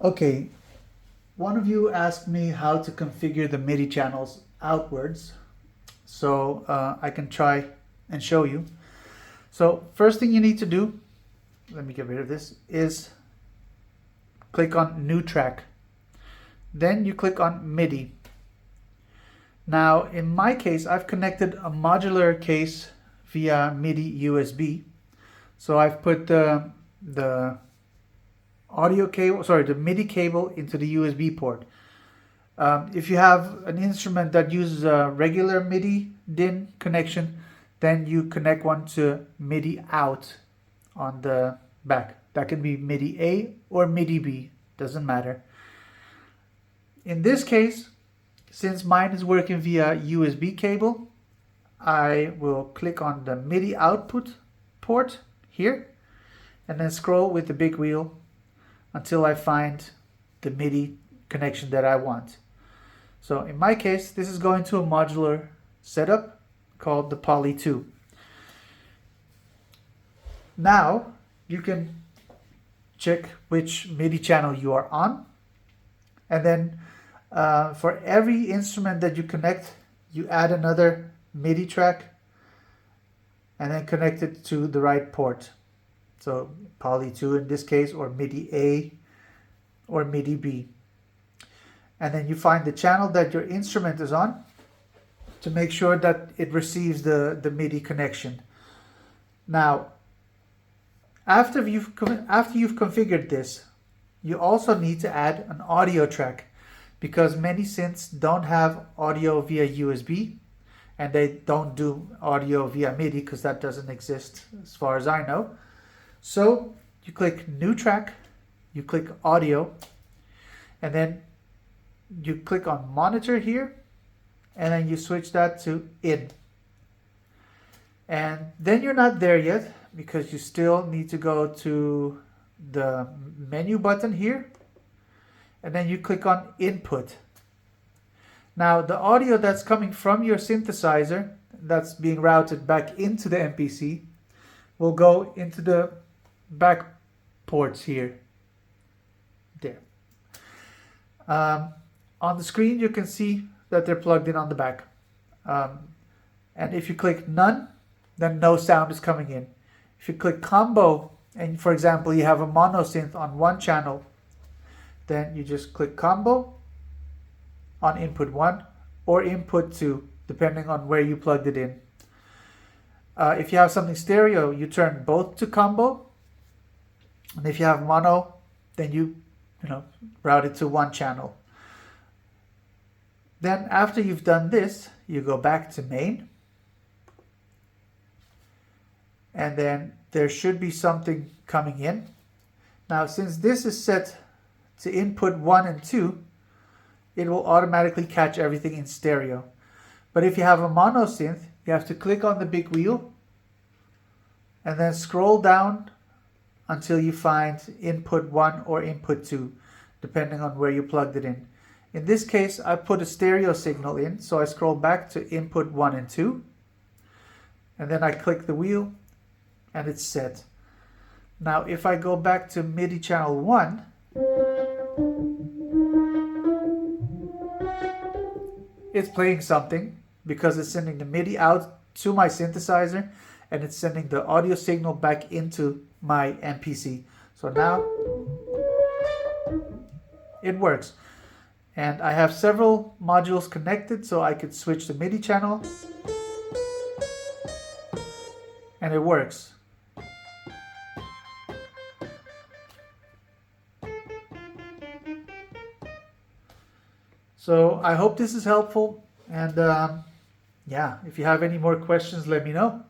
Okay, one of you asked me how to configure the MIDI channels outwards, so I can try and show you. So first thing you need to do, let me get rid of this, is click on New Track. Then you click on MIDI. Now in my case, I've connected a modular case via MIDI USB. So I've put the audio cable, the MIDI cable into the USB port. If you have an instrument that uses a regular MIDI DIN connection, then you connect one to MIDI out on the back. That can be MIDI A or MIDI B, doesn't matter. In this case, since mine is working via USB cable, I will click on the MIDI output port here and then scroll with the big wheel until I find the MIDI connection that I want. So in my case, this is going to a modular setup called the Poly 2. Now you can check which MIDI channel you are on, and then for every instrument that you connect, you add another MIDI track and then connect it to the right port. So Poly 2 in this case, or MIDI A or MIDI B. And then you find the channel that your instrument is on to make sure that it receives the MIDI connection. Now, after you've configured this, you also need to add an audio track, because many synths don't have audio via USB, and they don't do audio via MIDI because that doesn't exist as far as I know. So you click New Track, you click Audio, and then you click on Monitor here, and then you switch that to In. And then you're not there yet, because you still need to go to the menu button here, and then you click on Input. Now the audio that's coming from your synthesizer, that's being routed back into the MPC, will go into the back ports here. There. On the screen you can see that they're plugged in on the back. And if you click None, then no sound is coming in. If you click Combo, and for example you have a mono synth on one channel, then you just click Combo on input 1 or input 2, depending on where you plugged it in. If you have something stereo, you turn both to combo, and if you have mono, then you route it to one channel. Then after you've done this, you go back to main, and then there should be something coming in. Now since this is set to input 1 and 2, it will automatically catch everything in stereo. But if you have a mono synth, you have to click on the big wheel and then scroll down until you find input 1 or input 2, depending on where you plugged it in. In this case, I put a stereo signal in, so I scroll back to input 1 and 2, and then I click the wheel and it's set. Now if I go back to MIDI channel 1, it's playing something because it's sending the MIDI out to my synthesizer, and it's sending the audio signal back into my MPC. So now it works. And I have several modules connected, so I could switch the MIDI channel, and it works. So I hope this is helpful, and yeah, if you have any more questions, let me know.